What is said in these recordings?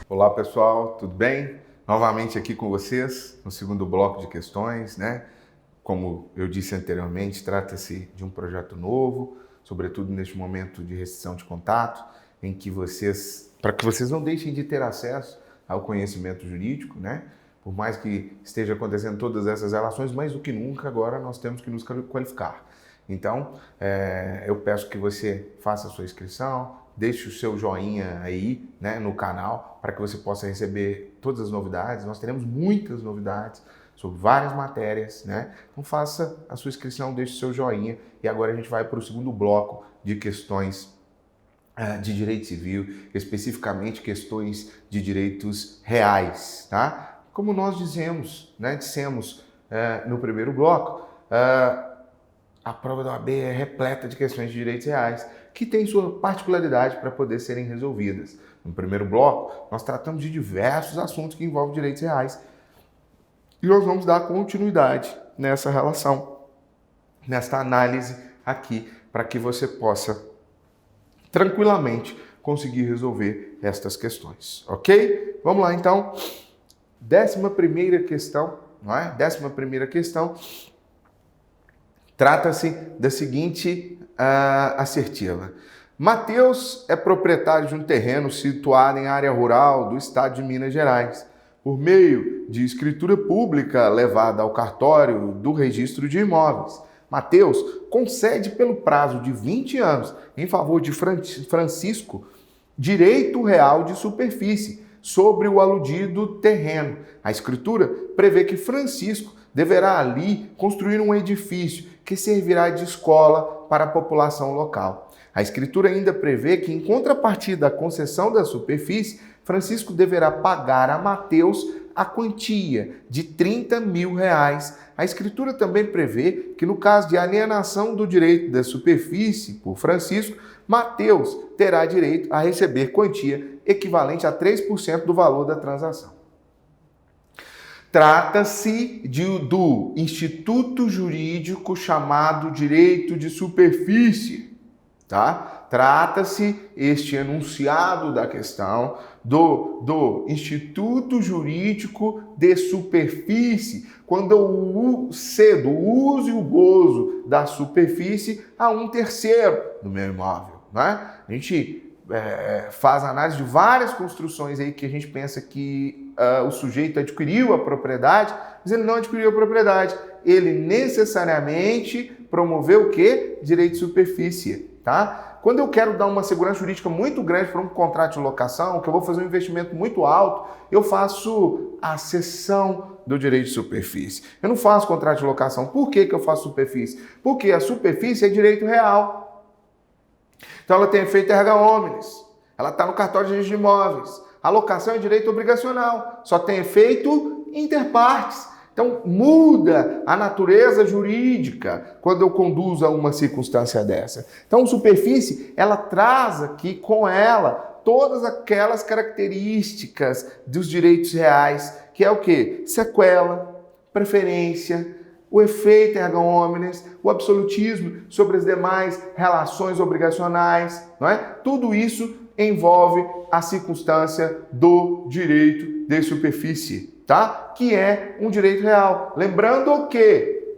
Olá pessoal, tudo bem? Novamente aqui com vocês no segundo bloco de questões, né? Como eu disse anteriormente, trata-se de um projeto novo, sobretudo neste momento de restrição de contato, em que para que vocês não deixem de ter acesso ao conhecimento jurídico, né? Por mais que esteja acontecendo todas essas relações, mais do que nunca agora nós temos que nos qualificar. Então, eu peço que você faça a sua inscrição, deixe o seu joinha aí, né, no canal, para que você possa receber todas as novidades. Nós teremos muitas novidades sobre várias matérias, né? Então faça a sua inscrição, deixe o seu joinha e agora a gente vai para o segundo bloco de questões de direito civil, especificamente questões de direitos reais, tá? Como nós dissemos no primeiro bloco, a prova da OAB é repleta de questões de direitos reais, que tem sua particularidade para poder serem resolvidas. No primeiro bloco, nós tratamos de diversos assuntos que envolvem direitos reais. E nós vamos dar continuidade nessa relação, nesta análise aqui, para que você possa tranquilamente conseguir resolver estas questões, ok? Vamos lá então. 11ª questão, não é? 11ª questão. Trata-se da seguinte assertiva. Mateus é proprietário de um terreno situado em área rural do estado de Minas Gerais, por meio de escritura pública levada ao cartório do registro de imóveis. Mateus concede pelo prazo de 20 anos, em favor de Francisco, direito real de superfície sobre o aludido terreno. A escritura prevê que Francisco deverá ali construir um edifício que servirá de escola para a população local. A escritura ainda prevê que, em contrapartida da concessão da superfície, Francisco deverá pagar a Mateus a quantia de R$30 mil. A escritura também prevê que, no caso de alienação do direito da superfície por Francisco, Mateus terá direito a receber quantia equivalente a 3% do valor da transação. Trata-se do instituto jurídico chamado direito de superfície, tá? Trata-se este enunciado da questão do instituto jurídico de superfície, quando eu cedo o uso e o gozo da superfície a um terceiro do meu imóvel, né? A gente faz análise de várias construções aí que a gente pensa que o sujeito adquiriu a propriedade, mas ele não adquiriu a propriedade. Ele necessariamente promoveu o quê? Direito de superfície, tá? Quando eu quero dar uma segurança jurídica muito grande para um contrato de locação, que eu vou fazer um investimento muito alto, eu faço a cessão do direito de superfície. Eu não faço contrato de locação. Por que eu faço superfície? Porque a superfície é direito real. Então ela tem efeito erga omnes, ela está no cartório de registro de imóveis. A locação é direito obrigacional, só tem efeito inter partes. Então muda a natureza jurídica quando eu conduzo a uma circunstância dessa. Então superfície, ela traz aqui com ela todas aquelas características dos direitos reais, que é o quê? Sequela, preferência, o efeito erga omnes, o absolutismo sobre as demais relações obrigacionais, não é? Tudo isso envolve a circunstância do direito de superfície, tá? Que é um direito real. Lembrando que,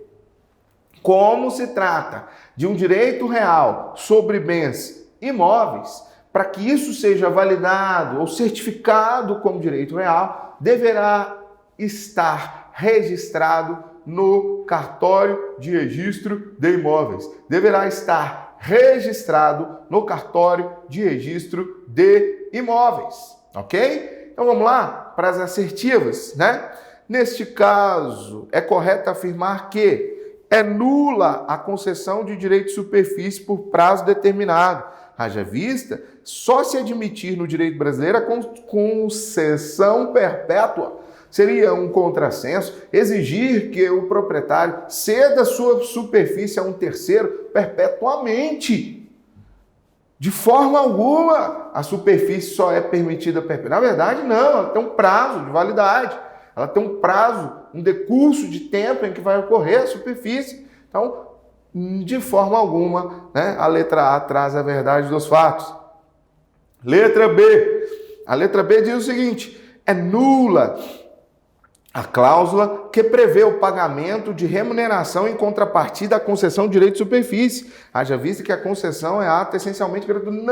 como se trata de um direito real sobre bens imóveis, para que isso seja validado ou certificado como direito real, deverá estar registrado no cartório de registro de imóveis. Deverá estar registrado no cartório de registro de imóveis, ok? Então vamos lá para as assertivas, né? Neste caso, é correto afirmar que é nula a concessão de direito de superfície por prazo determinado. Haja vista, só se admitir no direito brasileiro a concessão perpétua. Seria um contrassenso exigir que o proprietário ceda sua superfície a um terceiro perpetuamente. De forma alguma, a superfície só é permitida perpétua. Na verdade, não, ela tem um prazo de validade. Ela tem um prazo, um decurso de tempo em que vai ocorrer a superfície. Então, de forma alguma, né, a letra A traz a verdade dos fatos. Letra B. A letra B diz o seguinte: é nula a cláusula que prevê o pagamento de remuneração em contrapartida à concessão de direito de superfície. Haja vista que a concessão é ato essencialmente gratuito.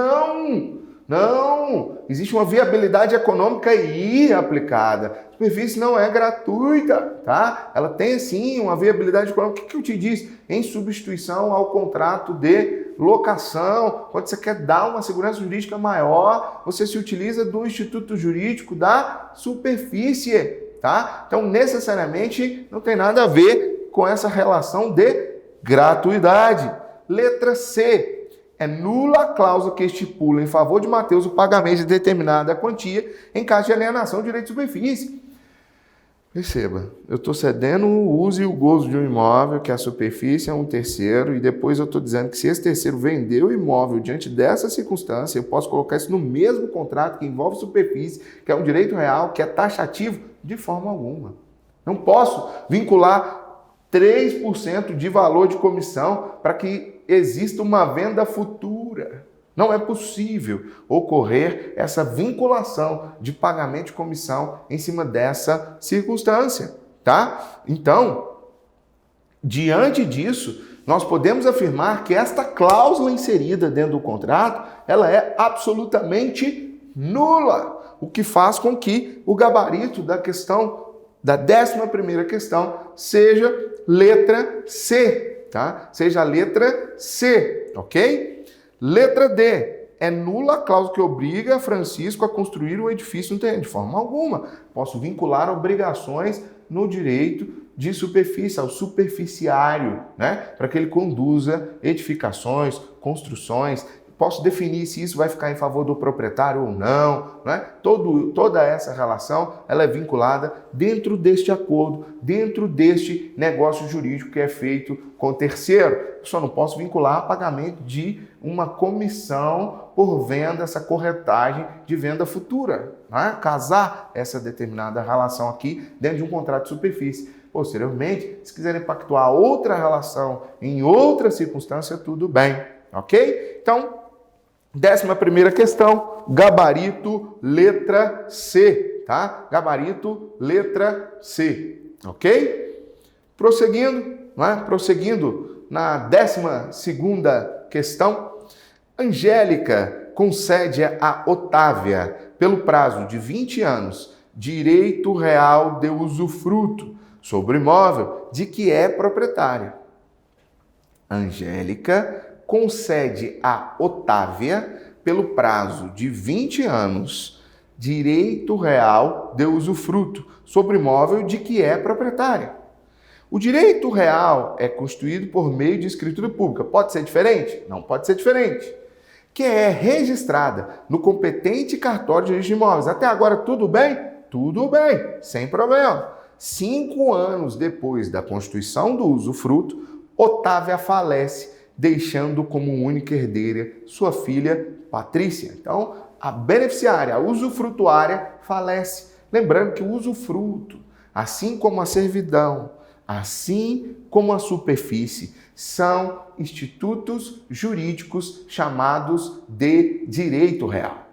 Não! Existe uma viabilidade econômica aí aplicada. A superfície não é gratuita, tá? Ela tem, sim, uma viabilidade econômica. O que eu te disse? Em substituição ao contrato de locação, quando você quer dar uma segurança jurídica maior, você se utiliza do instituto jurídico da superfície, tá? Então, necessariamente, não tem nada a ver com essa relação de gratuidade. Letra C. É nula a cláusula que estipula em favor de Mateus o pagamento de determinada quantia em caso de alienação de direito de superfície. Perceba, eu estou cedendo o uso e o gozo de um imóvel, que a superfície é um terceiro, e depois eu estou dizendo que se esse terceiro vendeu o imóvel diante dessa circunstância, eu posso colocar isso no mesmo contrato que envolve superfície, que é um direito real, que é taxativo, de forma alguma. Não posso vincular 3% de valor de comissão para que exista uma venda futura. Não é possível ocorrer essa vinculação de pagamento de comissão em cima dessa circunstância, tá? Então, diante disso, nós podemos afirmar que esta cláusula inserida dentro do contrato, ela é absolutamente nula, o que faz com que o gabarito da questão, da 11ª questão, seja letra C, tá? Seja a letra C, ok? Letra D. É nula a cláusula que obriga Francisco a construir um edifício no terreno. De forma alguma. Posso vincular obrigações no direito de superfície, ao superficiário, né? Para que ele conduza edificações, construções. Posso definir se isso vai ficar em favor do proprietário ou não, né? Toda essa relação ela é vinculada dentro deste acordo, dentro deste negócio jurídico que é feito com terceiro. Eu só não posso vincular pagamento de uma comissão por venda, essa corretagem de venda futura, né? Casar essa determinada relação aqui dentro de um contrato de superfície. Posteriormente, se quiserem pactuar outra relação em outra circunstância, tudo bem, ok? Então, 11ª questão, gabarito letra C, tá? Gabarito letra C, ok? Prosseguindo, né? Prosseguindo na 12ª questão, Angélica concede a Otávia, pelo prazo de 20 anos, direito real de usufruto sobre o imóvel de que é proprietária. Angélica concede a Otávia, pelo prazo de 20 anos, direito real de usufruto sobre imóvel de que é proprietária. O direito real é constituído por meio de escritura pública. Pode ser diferente? Não pode ser diferente. Que é registrada no competente cartório de registro de imóveis. Até agora, tudo bem? Tudo bem, sem problema. 5 anos depois da constituição do usufruto, Otávia falece, deixando como única herdeira sua filha Patrícia. Então, a beneficiária, a usufrutuária, falece. Lembrando que o usufruto, assim como a servidão, assim como a superfície, são institutos jurídicos chamados de direito real.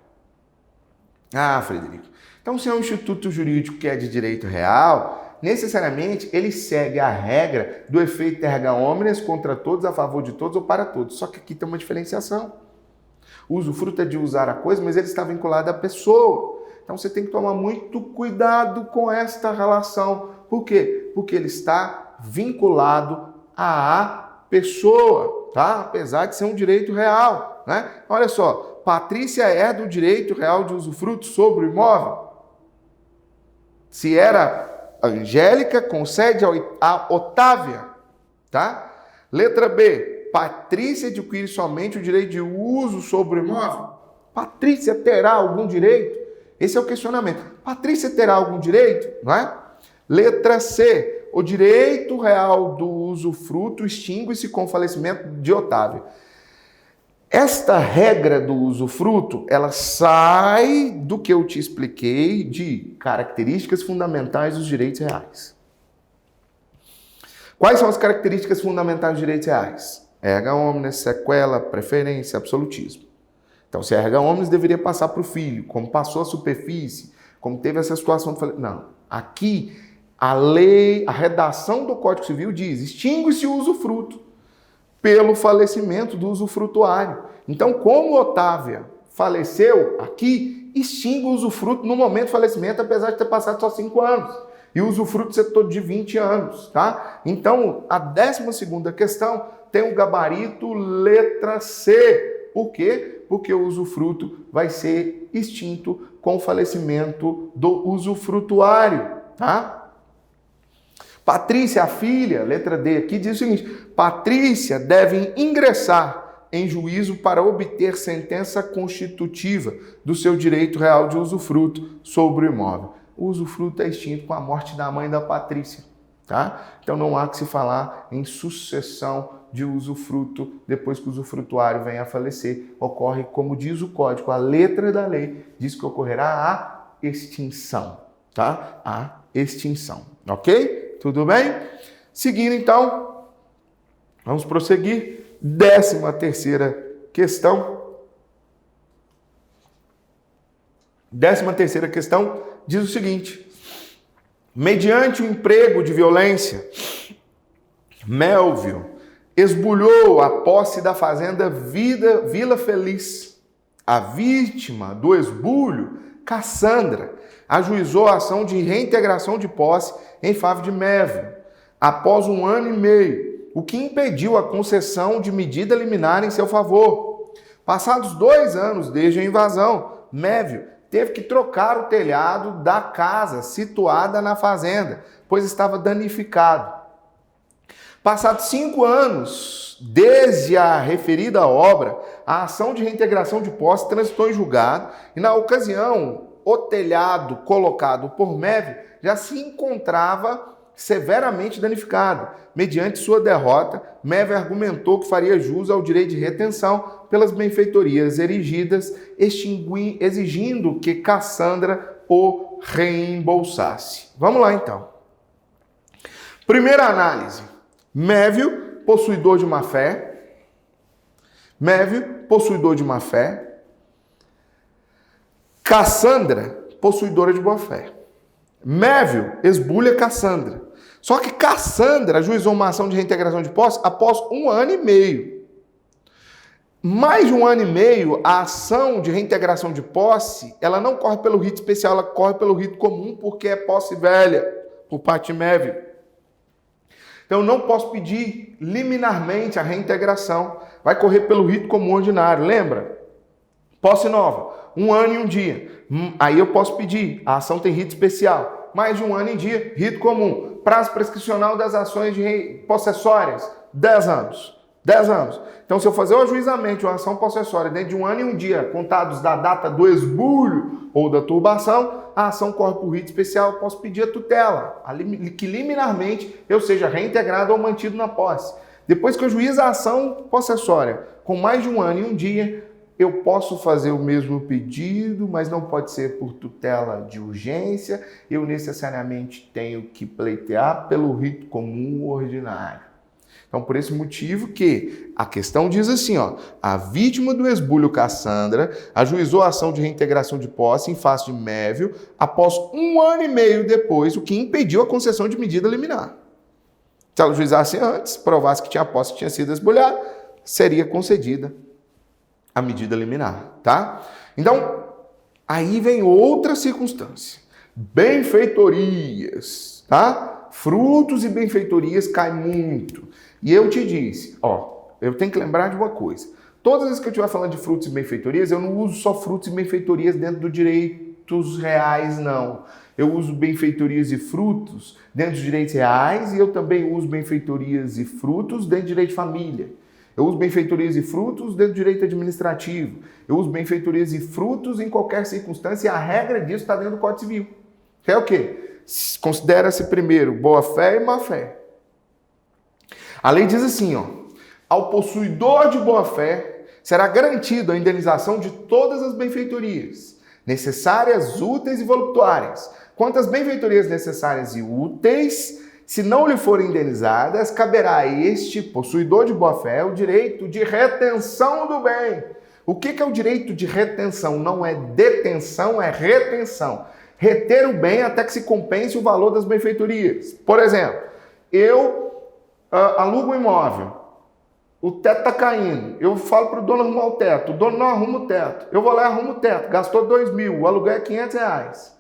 Ah, Frederico, então se é um instituto jurídico que é de direito real, necessariamente ele segue a regra do efeito erga omnes contra todos, a favor de todos ou para todos. Só que aqui tem uma diferenciação. O usufruto é de usar a coisa, mas ele está vinculado à pessoa. Então você tem que tomar muito cuidado com esta relação. Por quê? Porque ele está vinculado à pessoa, tá? Apesar de ser um direito real, né? Olha só, Patrícia herda o direito real de usufruto sobre o imóvel. Se era Angélica, concede a Otávia, tá? Letra B, Patrícia adquire somente o direito de uso sobre o imóvel. Patrícia terá algum direito? Esse é o questionamento. Patrícia terá algum direito? Não é? Letra C, o direito real do usufruto extingue-se com o falecimento de Otávia. Esta regra do usufruto, ela sai do que eu te expliquei de características fundamentais dos direitos reais. Quais são as características fundamentais dos direitos reais? Erga omnes, sequela, preferência, absolutismo. Então, se erga omnes, deveria passar para o filho. Como passou a superfície, como teve essa situação, não. Aqui, a lei, a redação do Código Civil diz, extingue-se o usufruto pelo falecimento do usufrutuário. Então, como Otávia faleceu aqui, extingue o usufruto no momento do falecimento, apesar de ter passado só 5 anos. E o usufruto ser todo de 20 anos, tá? Então, a 12ª questão tem um gabarito letra C. Por quê? Porque o usufruto vai ser extinto com o falecimento do usufrutuário, tá? Patrícia, a filha, letra D aqui, diz o seguinte: Patrícia deve ingressar em juízo para obter sentença constitutiva do seu direito real de usufruto sobre o imóvel. O usufruto é extinto com a morte da mãe da Patrícia, tá? Então não há que se falar em sucessão de usufruto depois que o usufrutuário venha a falecer. Ocorre, como diz o Código, a letra da lei diz que ocorrerá a extinção, tá? A extinção, ok? Tudo bem? Seguindo então, vamos prosseguir. 13ª questão. 13ª questão diz o seguinte: mediante o emprego de violência, Melvio esbulhou a posse da fazenda Vila Feliz. A vítima do esbulho, Cassandra, ajuizou a ação de reintegração de posse em favor de Melvio, após 1 ano e meio, o que impediu a concessão de medida liminar em seu favor. Passados 2 anos desde a invasão, Melvio teve que trocar o telhado da casa situada na fazenda, pois estava danificado. Passados 5 anos desde a referida obra, a ação de reintegração de posse transitou em julgado e, na ocasião, o telhado colocado por Melvio já se encontrava severamente danificado. Mediante sua derrota, Melvio argumentou que faria jus ao direito de retenção pelas benfeitorias erigidas, exigindo que Cassandra o reembolsasse. Vamos lá, então. Primeira análise. Melvio, possuidor de má-fé. Melvio, possuidor de má-fé. Cassandra, possuidora de boa-fé. Melvio esbulha Cassandra. Só que Cassandra ajuizou uma ação de reintegração de posse após 1 ano e meio. Mais de 1 ano e meio, a ação de reintegração de posse, ela não corre pelo rito especial, ela corre pelo rito comum, porque é posse velha, por parte de Melvio. Então, eu não posso pedir liminarmente a reintegração. Vai correr pelo rito comum ordinário, lembra? Posse nova, 1 ano e 1 dia. Aí eu posso pedir, a ação tem rito especial. Mais de 1 ano e 1 dia, rito comum. Prazo prescricional das ações possessórias, 10 anos. 10 anos. Então, se eu fazer o ajuizamento de uma ação possessória dentro de 1 ano e 1 dia, contados da data do esbulho ou da turbação, a ação corre por rito especial, eu posso pedir a tutela, que liminarmente eu seja reintegrado ou mantido na posse. Depois que eu juizo a ação possessória com mais de 1 ano e 1 dia, eu posso fazer o mesmo pedido, mas não pode ser por tutela de urgência, eu necessariamente tenho que pleitear pelo rito comum ordinário. Então, por esse motivo que a questão diz assim, ó, a vítima do esbulho Cassandra ajuizou a ação de reintegração de posse em face de Melvio após 1 ano e meio depois, o que impediu a concessão de medida liminar. Se ela ajuizasse antes, provasse que tinha posse que tinha sido esbulhada, seria concedida a medida liminar, tá? Então, aí vem outra circunstância. Benfeitorias, tá? Frutos e benfeitorias caem muito. E eu te disse, ó, eu tenho que lembrar de uma coisa. Todas as vezes que eu estiver falando de frutos e benfeitorias, eu não uso só frutos e benfeitorias dentro do direitos reais, não. Eu uso benfeitorias e frutos dentro dos direitos reais e eu também uso benfeitorias e frutos dentro do direito de família. Eu uso benfeitorias e frutos dentro do direito administrativo. Eu uso benfeitorias e frutos em qualquer circunstância e a regra disso está dentro do Código Civil. Que é o quê? Considera-se primeiro boa-fé e má-fé. A lei diz assim, ó, ao possuidor de boa-fé será garantida a indenização de todas as benfeitorias necessárias, úteis e voluptuárias. Quanto às benfeitorias necessárias e úteis, se não lhe forem indenizadas, caberá a este possuidor de boa-fé o direito de retenção do bem, O que é o direito de retenção? Não é detenção, é retenção. Reter o bem até que se compense o valor das benfeitorias. Por exemplo, eu alugo um imóvel, o teto está caindo, eu falo para o dono arrumar o teto, o dono não arruma o teto, eu vou lá e arrumo o teto, gastou 2 mil, o aluguel é 500 reais.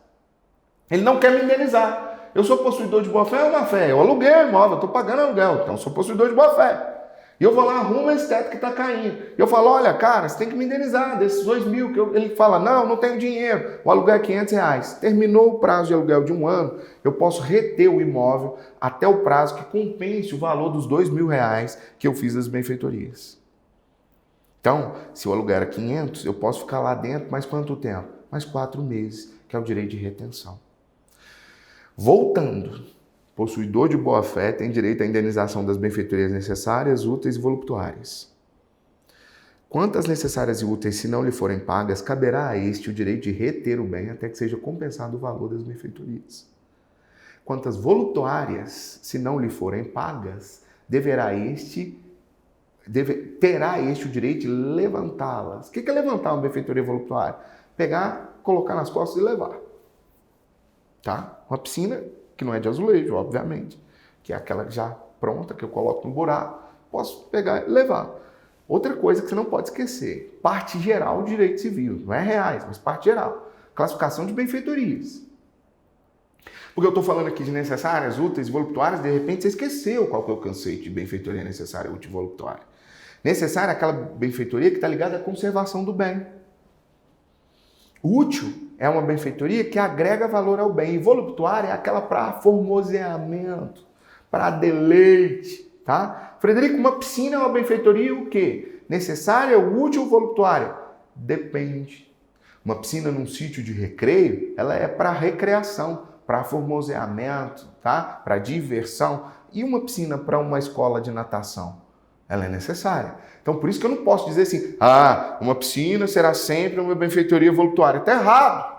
Ele não quer me indenizar. Eu sou possuidor de boa-fé ou má-fé? Eu aluguei o imóvel, eu estou pagando aluguel, então eu sou possuidor de boa-fé. E eu vou lá, arrumo esse teto que está caindo. Eu falo, olha, cara, você tem que me indenizar desses 2 mil. Ele fala, não tenho dinheiro. O aluguel é 500 reais. Terminou o prazo de aluguel de 1 ano, eu posso reter o imóvel até o prazo que compense o valor dos 2 mil reais que eu fiz das benfeitorias. Então, se o aluguel era 500, eu posso ficar lá dentro mais quanto tempo? Mais 4 meses, que é o direito de retenção. Voltando. Possuidor de boa-fé tem direito à indenização das benfeitorias necessárias, úteis e voluptuárias. Quantas necessárias e úteis, se não lhe forem pagas, caberá a este o direito de reter o bem até que seja compensado o valor das benfeitorias. Quantas voluptuárias, se não lhe forem pagas, terá este o direito de levantá-las. O que é levantar uma benfeitoria voluptuária? Pegar, colocar nas costas e levar. Tá? Uma piscina que não é de azulejo, obviamente, que é aquela já pronta, que eu coloco no buraco, posso pegar e levar. Outra coisa que você não pode esquecer, parte geral do direito civil, não é reais, mas parte geral, classificação de benfeitorias. Porque eu estou falando aqui de necessárias, úteis e voluptuárias, de repente você esqueceu qual que é o conceito de benfeitoria necessária, útil e voluptuária. Necessária é aquela benfeitoria que está ligada à conservação do bem. Útil é uma benfeitoria que agrega valor ao bem. E voluptuária é aquela para formoseamento, para deleite, tá? Frederico, uma piscina é uma benfeitoria o quê? Necessária, útil ou voluptuária? Depende. Uma piscina num sítio de recreio, ela é para recreação, para formoseamento, tá? Para diversão. E uma piscina para uma escola de natação? Ela é necessária. Então, por isso que eu não posso dizer assim, uma piscina será sempre uma benfeitoria voluptuária. Está errado.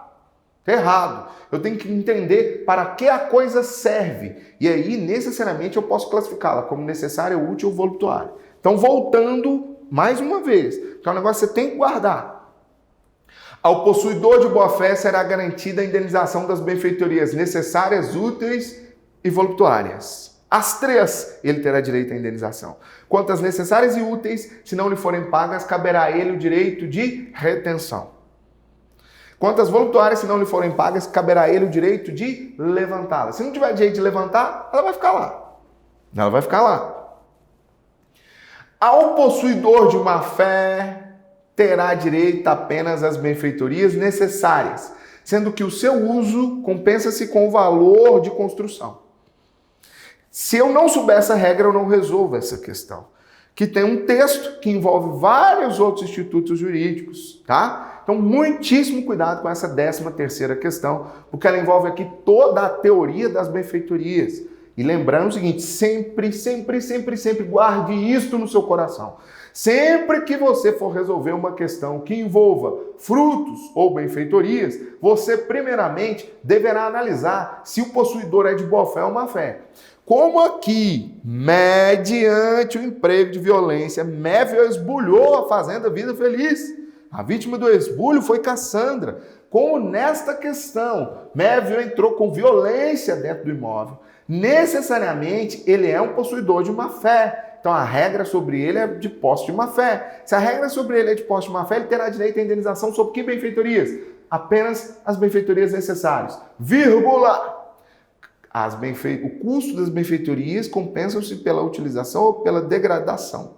Está errado. Eu tenho que entender para que a coisa serve. E aí, necessariamente, eu posso classificá-la como necessária, útil ou voluptuária. Então, voltando mais uma vez, que é um negócio que você tem que guardar. Ao possuidor de boa-fé será garantida a indenização das benfeitorias necessárias, úteis e voluptuárias. As 3, ele terá direito à indenização. Quanto às necessárias e úteis, se não lhe forem pagas, caberá a ele o direito de retenção. Quanto às voluptuárias, se não lhe forem pagas, caberá a ele o direito de levantá-las. Se não tiver direito de levantar, ela vai ficar lá. Ela vai ficar lá. Ao possuidor de uma fé, terá direito apenas às benfeitorias necessárias, sendo que o seu uso compensa-se com o valor de construção. Se eu não souber essa regra, eu não resolvo essa questão. Que tem um texto que envolve vários outros institutos jurídicos, tá? Então, muitíssimo cuidado com essa 13ª questão, porque ela envolve aqui toda a teoria das benfeitorias. E lembrando o seguinte, sempre guarde isto no seu coração. Sempre que você for resolver uma questão que envolva frutos ou benfeitorias, você primeiramente deverá analisar se o possuidor é de boa-fé ou má-fé. Como aqui, mediante o emprego de violência, Mévio esbulhou a fazenda Vida Feliz. A vítima do esbulho foi Cassandra. Como nesta questão, Mévio entrou com violência dentro do imóvel, necessariamente ele é um possuidor de má-fé. Então a regra sobre ele é de posse de má-fé. Se a regra sobre ele é de posse de má-fé, ele terá direito à indenização sobre que benfeitorias? Apenas as benfeitorias necessárias. Vírgula! O custo das benfeitorias compensam-se pela utilização ou pela degradação.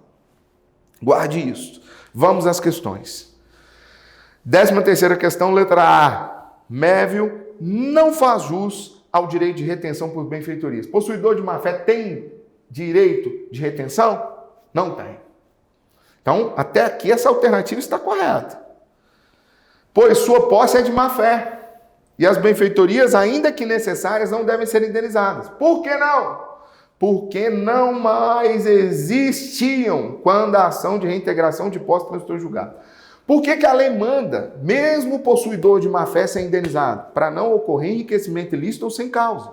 Guarde isso. Vamos às questões. 13ª questão, letra A. Mévio não faz jus ao direito de retenção por benfeitorias. Possuidor de má-fé tem direito de retenção? Não tem. Então, até aqui essa alternativa está correta. Pois sua posse é de má-fé. E as benfeitorias, ainda que necessárias, não devem ser indenizadas. Por que não? Porque não mais existiam quando a ação de reintegração de posse transitou julgado. Por que a lei manda, mesmo o possuidor de má-fé, ser indenizado? Para não ocorrer enriquecimento ilícito ou sem causa.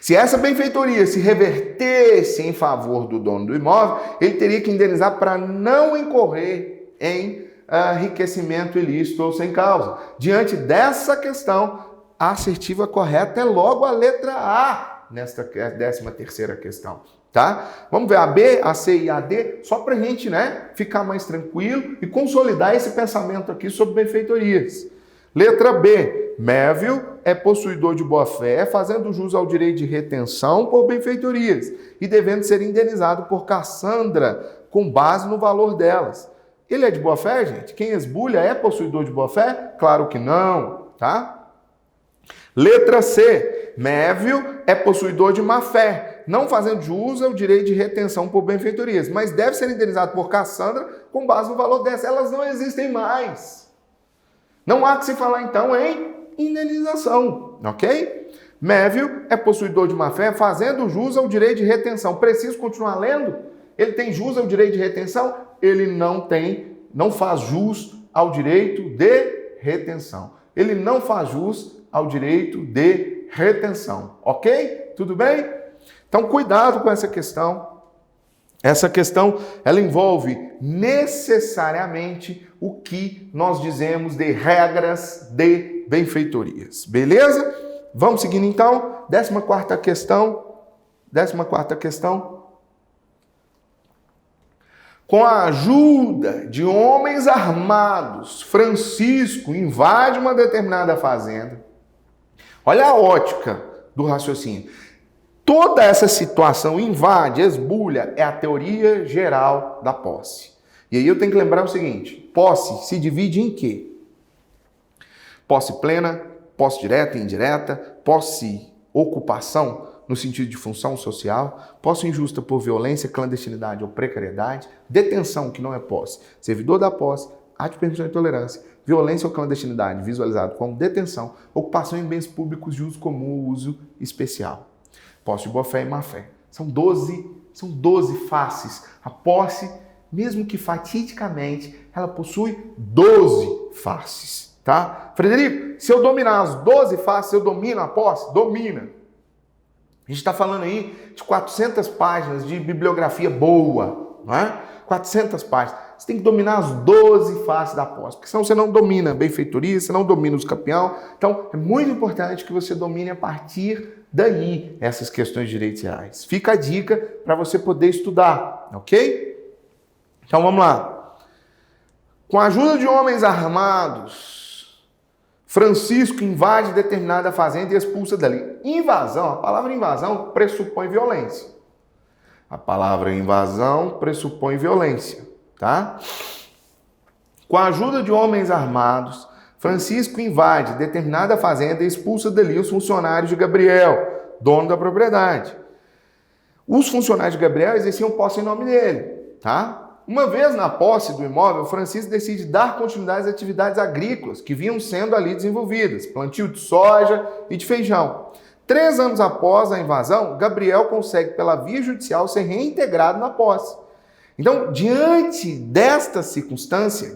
Se essa benfeitoria se revertesse em favor do dono do imóvel, ele teria que indenizar para não incorrer em enriquecimento ilícito ou sem causa. Diante dessa questão, a assertiva correta é logo a letra A, nesta 13ª questão. Tá? Vamos ver a B, a C e a D, só para a gente, ficar mais tranquilo e consolidar esse pensamento aqui sobre benfeitorias. Letra B, Mévio é possuidor de boa-fé, fazendo jus ao direito de retenção por benfeitorias e devendo ser indenizado por Cassandra com base no valor delas. Ele é de boa-fé, gente? Quem esbulha é possuidor de boa-fé? Claro que não, tá? Letra C, Mévio é possuidor de má-fé, não fazendo jus ao direito de retenção por benfeitorias, mas deve ser indenizado por Cassandra com base no valor dessas. Elas não existem mais. Não há que se falar, então, em indenização, ok? Mévio é possuidor de má-fé, fazendo jus ao direito de retenção. Preciso continuar lendo? Ele tem jus ao direito de retenção? Ele não faz jus ao direito de retenção. Ele não faz jus ao direito de retenção, ok? Tudo bem? Então, cuidado com essa questão. Essa questão, ela envolve necessariamente o que nós dizemos de regras de benfeitorias. Beleza? Vamos seguindo então. 14ª questão. Com a ajuda de homens armados, Francisco invade uma determinada fazenda. Olha a ótica do raciocínio. Toda essa situação invade, esbulha, é a teoria geral da posse. E aí eu tenho que lembrar o seguinte, posse se divide em quê? Posse plena, posse direta e indireta, posse ocupação no sentido de função social, posse injusta por violência, clandestinidade ou precariedade, detenção, que não é posse, servidor da posse, ato de permissão e intolerância, violência ou clandestinidade, visualizado como detenção, ocupação em bens públicos de uso comum ou uso especial. Posse de boa-fé e má-fé. São 12 faces. A posse, mesmo que fatidicamente, ela possui 12 faces, tá? Frederico, se eu dominar as 12 faces, eu domino a posse? Domina. A gente está falando aí de 400 páginas de bibliografia boa, não é? 400 páginas. Você tem que dominar as 12 faces da posse, porque senão você não domina a benfeitoria, você não domina os campeão. Então, é muito importante que você domine a partir daí essas questões de direitos reais. Fica a dica para você poder estudar, ok? Então, vamos lá. Com a ajuda de homens armados, Francisco invade determinada fazenda e expulsa dali. Invasão, a palavra invasão pressupõe violência. A palavra invasão pressupõe violência. Tá? Com a ajuda de homens armados, Francisco invade determinada fazenda e expulsa dali os funcionários de Gabriel, dono da propriedade. Os funcionários de Gabriel exerciam posse em nome dele. Tá? Uma vez na posse do imóvel, Francisco decide dar continuidade às atividades agrícolas que vinham sendo ali desenvolvidas, plantio de soja e de feijão. 3 anos após a invasão, Gabriel consegue, pela via judicial, ser reintegrado na posse. Então, diante dessa circunstância,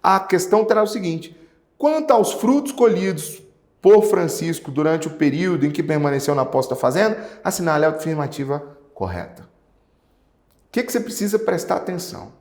a questão terá o seguinte: quanto aos frutos colhidos por Francisco durante o período em que permaneceu na posse da fazenda, assinale a afirmativa correta. O que você precisa prestar atenção?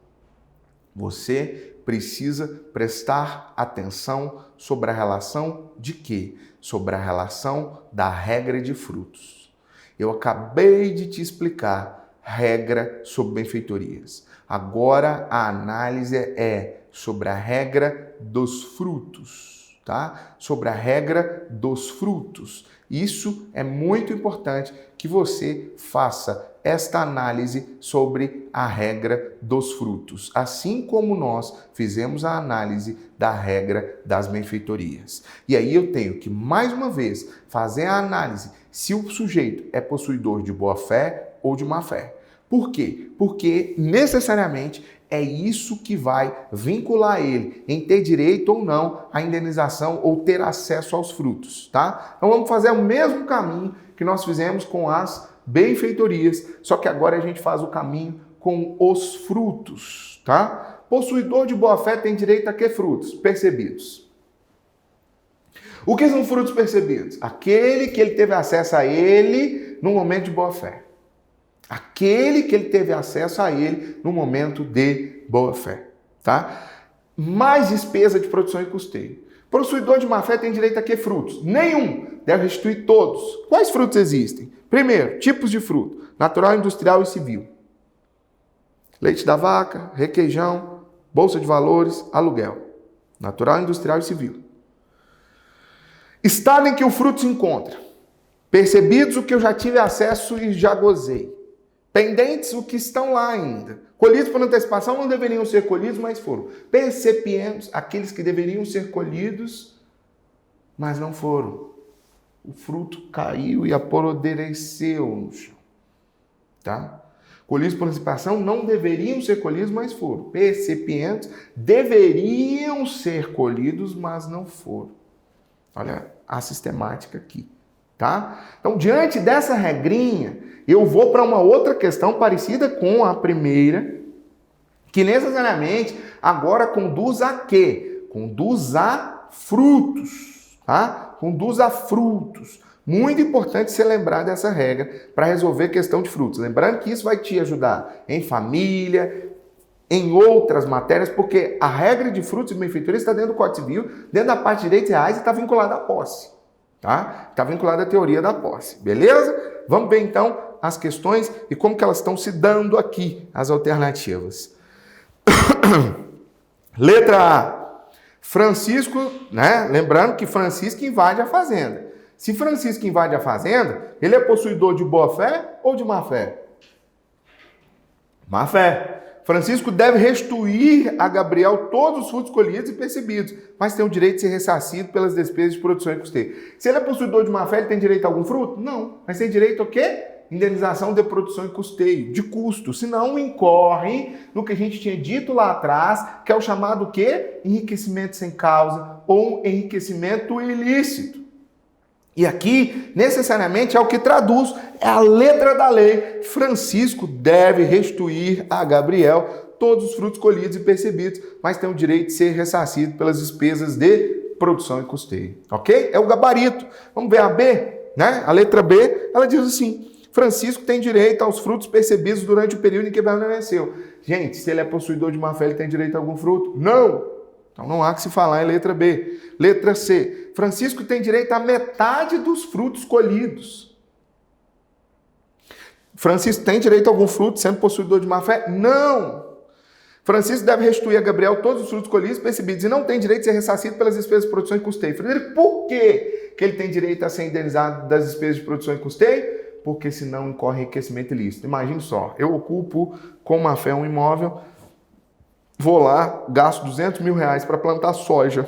Você precisa prestar atenção sobre a relação de quê? Sobre a relação da regra de frutos. Eu acabei de te explicar regra sobre benfeitorias. Agora a análise é sobre a regra dos frutos, tá? Sobre a regra dos frutos. Isso é muito importante que você faça esta análise sobre a regra dos frutos, assim como nós fizemos a análise da regra das benfeitorias. E aí eu tenho que, mais uma vez, fazer a análise se o sujeito é possuidor de boa-fé ou de má-fé. Por quê? Porque necessariamente é isso que vai vincular ele em ter direito ou não à indenização ou ter acesso aos frutos, tá? Então vamos fazer o mesmo caminho que nós fizemos com as benfeitorias, só que agora a gente faz o caminho com os frutos, tá? Possuidor de boa-fé tem direito a que frutos? Percebidos. O que são frutos percebidos? Aquele que ele teve acesso a ele no momento de boa-fé. Aquele que ele teve acesso a ele no momento de boa-fé, tá? Mais despesa de produção e custeio. Possuidor de má-fé tem direito a que frutos? Nenhum. Deve restituir todos. Quais frutos existem? Primeiro, tipos de fruto: natural, industrial e civil. Leite da vaca, requeijão, bolsa de valores, aluguel. Natural, industrial e civil. Estado em que o fruto se encontra. Percebidos o que eu já tive acesso e já gozei. Pendentes o que estão lá ainda. Colhidos por antecipação não deveriam ser colhidos, mas foram. Percepientes aqueles que deveriam ser colhidos, mas não foram. O fruto caiu e apodreceu no chão. Tá? Colhidos por antecipação não deveriam ser colhidos, mas foram. Percepientes deveriam ser colhidos, mas não foram. Olha a sistemática aqui. Tá? Então, diante dessa regrinha, eu vou para uma outra questão parecida com a primeira, que necessariamente agora conduz a quê? Conduz a frutos. Tá? Conduz a frutos. Muito importante você lembrar dessa regra para resolver questão de frutos. Lembrando que isso vai te ajudar em família, em outras matérias, porque a regra de frutos e benfeitorias está dentro do Código Civil, dentro da parte de direitos reais e está vinculada à posse. Tá? Está vinculada à teoria da posse. Beleza? Vamos ver então as questões e como que elas estão se dando aqui, as alternativas. Letra A. Francisco, né? Lembrando que Francisco invade a fazenda. Se Francisco invade a fazenda, ele é possuidor de boa fé ou de má fé? Má fé. Francisco deve restituir a Gabriel todos os frutos colhidos e percebidos, mas tem o direito de ser ressarcido pelas despesas de produção e custeio. Se ele é possuidor de má fé, ele tem direito a algum fruto? Não. Mas tem direito ao quê? Indenização de produção e custeio, de custo. Senão incorre no que a gente tinha dito lá atrás, que é o chamado o quê? Enriquecimento sem causa ou enriquecimento ilícito. E aqui, necessariamente, é o que traduz, é a letra da lei. Francisco deve restituir a Gabriel todos os frutos colhidos e percebidos, mas tem o direito de ser ressarcido pelas despesas de produção e custeio. Ok? É o gabarito. Vamos ver a B, né? A letra B, ela diz assim: Francisco tem direito aos frutos percebidos durante o período em que permaneceu. Gente, se ele é possuidor de má fé, ele tem direito a algum fruto? Não! Então não há que se falar em letra B. Letra C. Francisco tem direito a metade dos frutos colhidos. Francisco tem direito a algum fruto sendo possuidor de má fé? Não! Francisco deve restituir a Gabriel todos os frutos colhidos e percebidos e não tem direito de ser ressarcido pelas despesas de produção e custeio. Frederico, por quê que ele tem direito a ser indenizado das despesas de produção e custeio? Porque senão incorre enriquecimento ilícito. Imagine só, eu ocupo com má fé um imóvel, vou lá, gasto R$200 mil para plantar soja.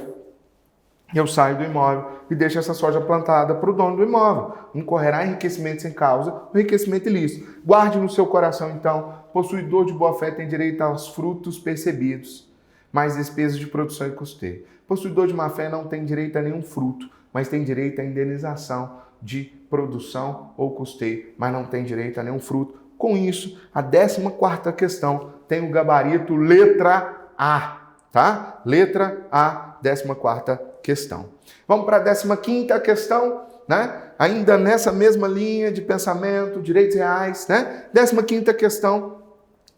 Eu saio do imóvel e deixo essa soja plantada para o dono do imóvel. Incorrerá enriquecimento sem causa ou enriquecimento ilícito. Guarde no seu coração, então, possuidor de boa-fé tem direito aos frutos percebidos, mais despesas de produção e custeio. Possuidor de má-fé não tem direito a nenhum fruto, mas tem direito à indenização de produção ou custeio, mas não tem direito a nenhum fruto. Com isso, a 14ª questão tem o gabarito letra A, tá? Letra A, 14ª questão. Vamos para a 15ª questão, né? Ainda nessa mesma linha de pensamento, direitos reais, né? 15ª questão.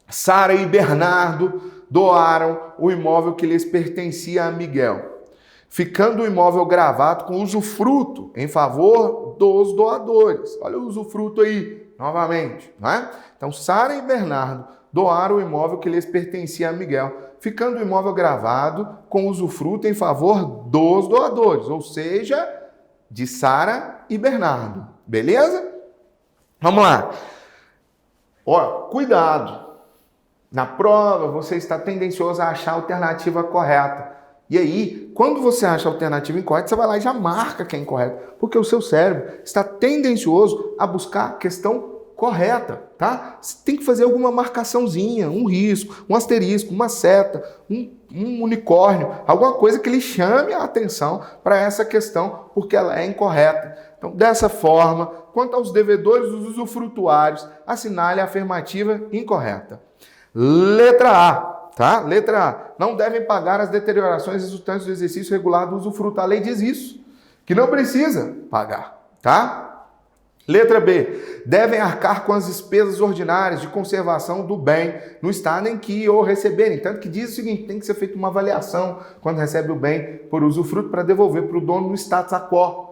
Sara e Bernardo doaram o imóvel que lhes pertencia a Miguel, ficando o imóvel gravado com usufruto em favor dos doadores. Olha o usufruto aí, novamente, né? Então, Sara e Bernardo doaram o imóvel que lhes pertencia a Miguel, ficando o imóvel gravado com usufruto em favor dos doadores, ou seja, de Sara e Bernardo. Beleza? Vamos lá. Ó, cuidado. Na prova, você está tendencioso a achar a alternativa correta. E aí, quando você acha a alternativa incorreta, você vai lá e já marca que é incorreta, porque o seu cérebro está tendencioso a buscar a questão correta, tá? Você tem que fazer alguma marcaçãozinha, um risco, um asterisco, uma seta, um unicórnio, alguma coisa que lhe chame a atenção para essa questão, porque ela é incorreta. Então, dessa forma, quanto aos devedores dos usufrutuários, assinale a afirmativa incorreta. Letra A, tá? Letra A. Não devem pagar as deteriorações resultantes do exercício regular do usufruto. A lei diz isso, que não precisa pagar, tá? Letra B. Devem arcar com as despesas ordinárias de conservação do bem no estado em que o receberem. Tanto que diz o seguinte, tem que ser feita uma avaliação quando recebe o bem por usufruto para devolver para o dono no status quo.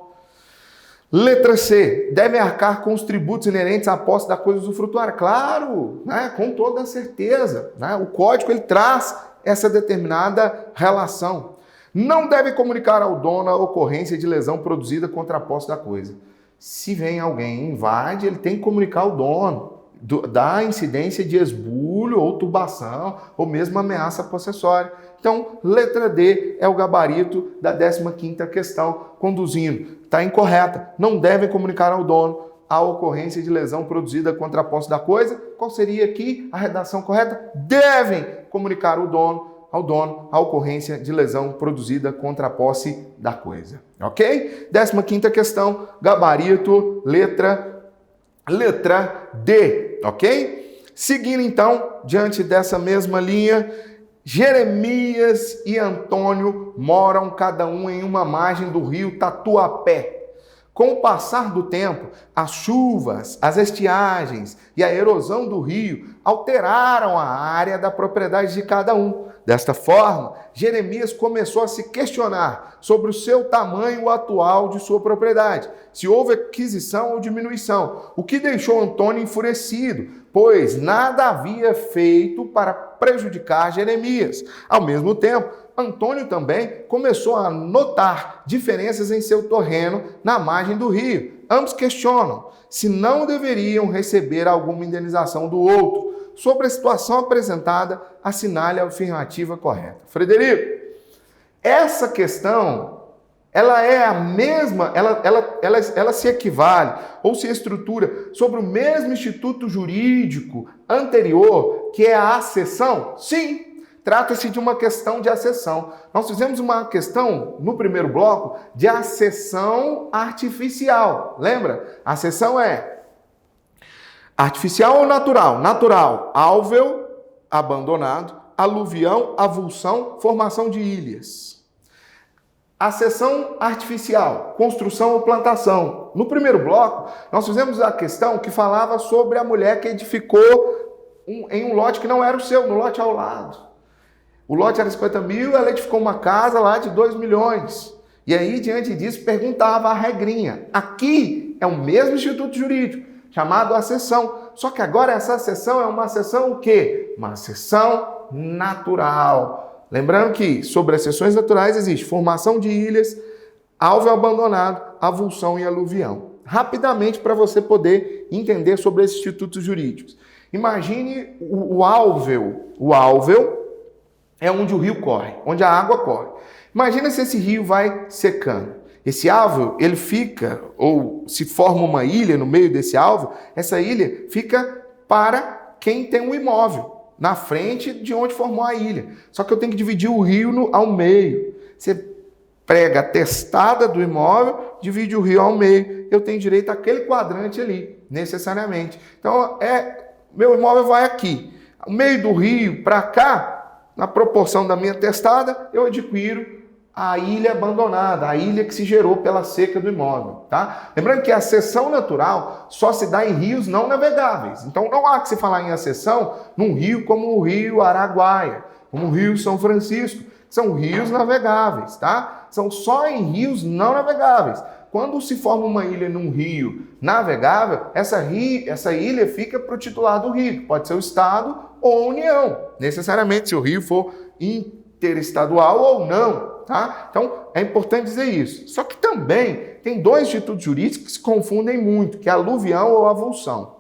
Letra C. Devem arcar com os tributos inerentes à posse da coisa usufrutuária. Claro, né? Com toda certeza. Né? O código ele traz essa determinada relação. Não deve comunicar ao dono a ocorrência de lesão produzida contra a posse da coisa. Se vem alguém e invade, ele tem que comunicar ao dono da incidência de esbulho ou turbação ou mesmo ameaça possessória. Então, letra D é o gabarito da 15ª questão, conduzindo. Está incorreta. Não devem comunicar ao dono a ocorrência de lesão produzida contra a posse da coisa. Qual seria aqui a redação correta? Devem comunicar ao dono a ocorrência de lesão produzida contra a posse da coisa. Ok? 15ª questão, gabarito, letra D. Ok? Seguindo então, diante dessa mesma linha, Jeremias e Antônio moram cada um em uma margem do rio Tatuapé. Com o passar do tempo, as chuvas, as estiagens e a erosão do rio alteraram a área da propriedade de cada um. Desta forma, Jeremias começou a se questionar sobre o seu tamanho atual de sua propriedade, se houve aquisição ou diminuição, o que deixou Antônio enfurecido, pois nada havia feito para prejudicar Jeremias. Ao mesmo tempo, Antônio também começou a notar diferenças em seu terreno na margem do rio. Ambos questionam se não deveriam receber alguma indenização do outro. Sobre a situação apresentada, assinale a afirmativa correta. Frederico, essa questão, ela é a mesma, ela se equivale ou se estrutura sobre o mesmo instituto jurídico anterior, que é a acessão? Sim. Trata-se de uma questão de acessão. Nós fizemos uma questão, no primeiro bloco, de acessão artificial. Lembra? A acessão é artificial ou natural? Natural, álveo, abandonado, aluvião, avulsão, formação de ilhas. Acessão artificial, construção ou plantação. No primeiro bloco, nós fizemos a questão que falava sobre a mulher que edificou em um lote que não era o seu, no lote ao lado. O lote era 50 mil, ela edificou uma casa lá de 2 milhões. E aí, diante disso, perguntava a regrinha. Aqui é o mesmo instituto jurídico, chamado acessão. Só que agora essa acessão é uma acessão o quê? Uma acessão natural. Lembrando que sobre as acessões naturais existe formação de ilhas, álveo abandonado, avulsão e aluvião. Rapidamente para você poder entender sobre esses institutos jurídicos. Imagine o álveo. O álveo é onde o rio corre, onde a água corre. Imagina se esse rio vai secando. Esse álveo, ele fica, ou se forma uma ilha no meio desse álveo, essa ilha fica para quem tem um imóvel, na frente de onde formou a ilha. Só que eu tenho que dividir o rio ao meio. Você prega a testada do imóvel, divide o rio ao meio. Eu tenho direito àquele quadrante ali, necessariamente. Então, meu imóvel vai aqui. O meio do rio para cá, na proporção da minha testada, eu adquiro a ilha abandonada, a ilha que se gerou pela seca do imóvel, tá? Lembrando que a acessão natural só se dá em rios não navegáveis. Então não há que se falar em acessão num rio como o rio Araguaia, como o rio São Francisco. São rios navegáveis, tá? São só em rios não navegáveis. Quando se forma uma ilha num rio navegável, essa ilha fica para o titular do rio, que pode ser o Estado ou a União, necessariamente, se o rio for interestadual ou não, tá? Então, é importante dizer isso. Só que também tem dois institutos jurídicos que se confundem muito, que é aluvião ou avulsão.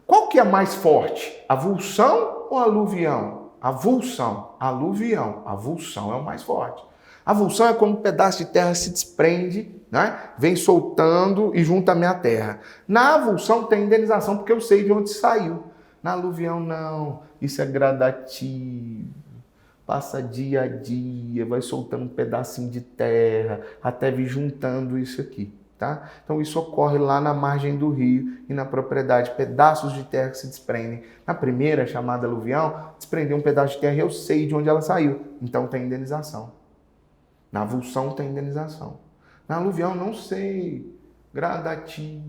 Qual que é mais forte? Avulsão ou aluvião? Avulsão, aluvião, avulsão é o mais forte. Avulsão é quando um pedaço de terra se desprende, né? Vem soltando e junta a minha terra. Na avulsão tem indenização porque eu sei de onde saiu. Na aluvião não, isso é gradativo. Passa dia a dia, vai soltando um pedacinho de terra até vir juntando isso aqui, tá? Então isso ocorre lá na margem do rio e na propriedade, pedaços de terra que se desprendem. Na primeira, chamada aluvião, desprender um pedaço de terra e eu sei de onde ela saiu, então tem indenização. Na avulsão tem indenização. Na aluvião não sei. gradativo,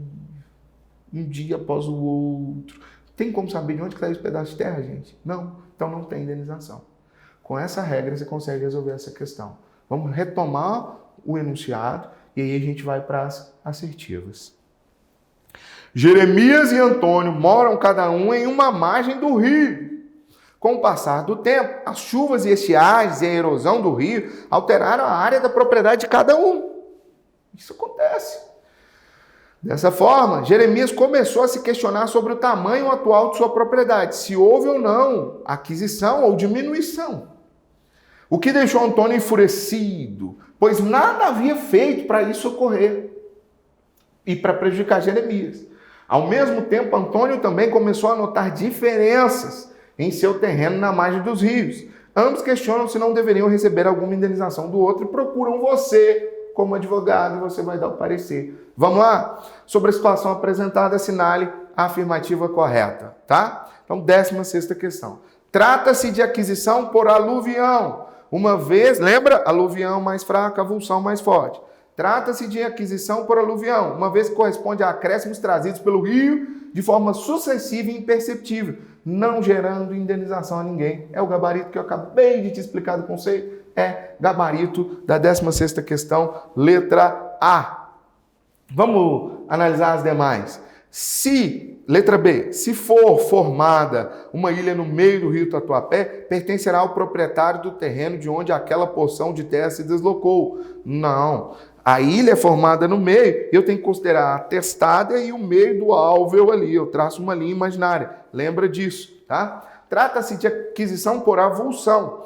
um dia após o outro. Tem como saber de onde está esse pedaço de terra, gente? Não. Então não tem indenização. Com essa regra você consegue resolver essa questão. Vamos retomar o enunciado e aí a gente vai para as assertivas. Jeremias e Antônio moram cada um em uma margem do rio. Com o passar do tempo, as chuvas e estiagens e a erosão do rio alteraram a área da propriedade de cada um. Isso acontece. Dessa forma, Jeremias começou a se questionar sobre o tamanho atual de sua propriedade, se houve ou não aquisição ou diminuição. O que deixou Antônio enfurecido, pois nada havia feito para isso ocorrer e para prejudicar Jeremias. Ao mesmo tempo, Antônio também começou a notar diferenças em seu terreno na margem dos rios. Ambos questionam se não deveriam receber alguma indenização do outro e procuram você como advogado e você vai dar o parecer. Vamos lá? Sobre a situação apresentada, assinale a afirmativa correta, tá? Então, 16ª questão. Trata-se de aquisição por aluvião. Uma vez, lembra? Aluvião mais fraca, avulsão mais forte. Trata-se de aquisição por aluvião, uma vez que corresponde a acréscimos trazidos pelo rio de forma sucessiva e imperceptível, não gerando indenização a ninguém. É o gabarito que eu acabei de te explicar do conceito. É gabarito da 16ª questão, letra A. Vamos analisar as demais. Letra B, se for formada uma ilha no meio do rio Tatuapé, pertencerá ao proprietário do terreno de onde aquela porção de terra se deslocou. Não. A ilha é formada no meio, eu tenho que considerar a testada e o meio do álveo ali. Eu traço uma linha imaginária. Lembra disso, tá? Trata-se de aquisição por avulsão.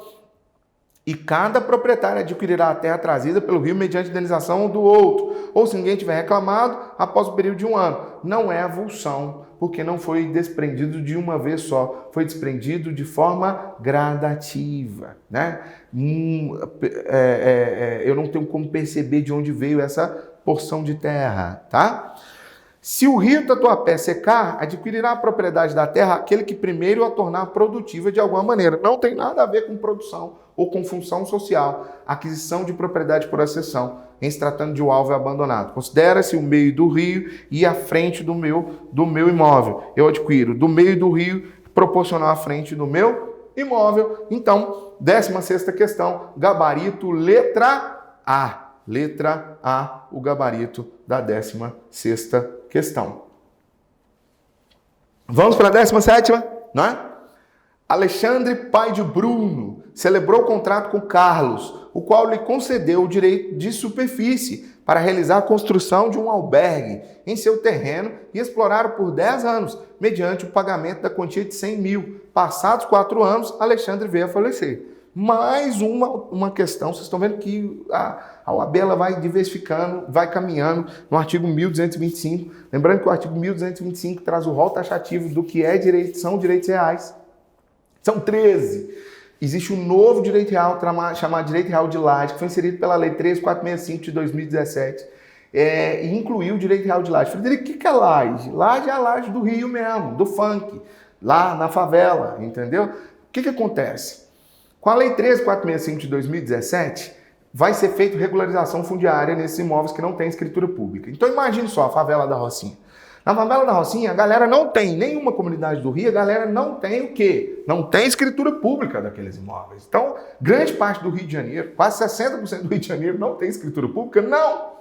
E cada proprietário adquirirá a terra trazida pelo rio mediante indenização do outro, ou se ninguém tiver reclamado, após o período de 1 ano. Não é avulsão, porque não foi desprendido de uma vez só, foi desprendido de forma gradativa, né? Eu não tenho como perceber de onde veio essa porção de terra, tá? Se o rio Tatuapé secar, adquirirá a propriedade da terra aquele que primeiro a tornar produtiva de alguma maneira. Não tem nada a ver com produção ou com função social, aquisição de propriedade por acessão, em se tratando de um alvo abandonado. Considera-se o meio do rio e a frente do meu imóvel. Eu adquiro do meio do rio proporcional à frente do meu imóvel. Então, 16ª questão, gabarito letra A. Letra A, o gabarito da 16ª questão. Vamos para a 17ª, não é? Alexandre, pai de Bruno, celebrou o contrato com Carlos, o qual lhe concedeu o direito de superfície para realizar a construção de um albergue em seu terreno e explorar por 10 anos, mediante o pagamento da quantia de 100 mil. Passados 4 anos, Alexandre veio a falecer. Mais uma questão, vocês estão vendo que a OAB ela vai diversificando, vai caminhando no artigo 1225. Lembrando que o artigo 1225 traz o rol taxativo do que são direitos reais. São 13. Existe um novo direito real, chamado Direito Real de Laje, que foi inserido pela Lei 13465 de 2017, e incluiu o Direito Real de Laje. Frederico, o que é laje? Laje é a laje do Rio mesmo, do funk, lá na favela, entendeu? O que acontece? Com a Lei 13465 de 2017, vai ser feita regularização fundiária nesses imóveis que não têm escritura pública. Então imagine só a favela da Rocinha. Na favela da Rocinha, a galera não tem, nenhuma comunidade do Rio, a galera não tem o quê? Não tem escritura pública daqueles imóveis. Então, grande parte do Rio de Janeiro, quase 60% do Rio de Janeiro não tem escritura pública? Não!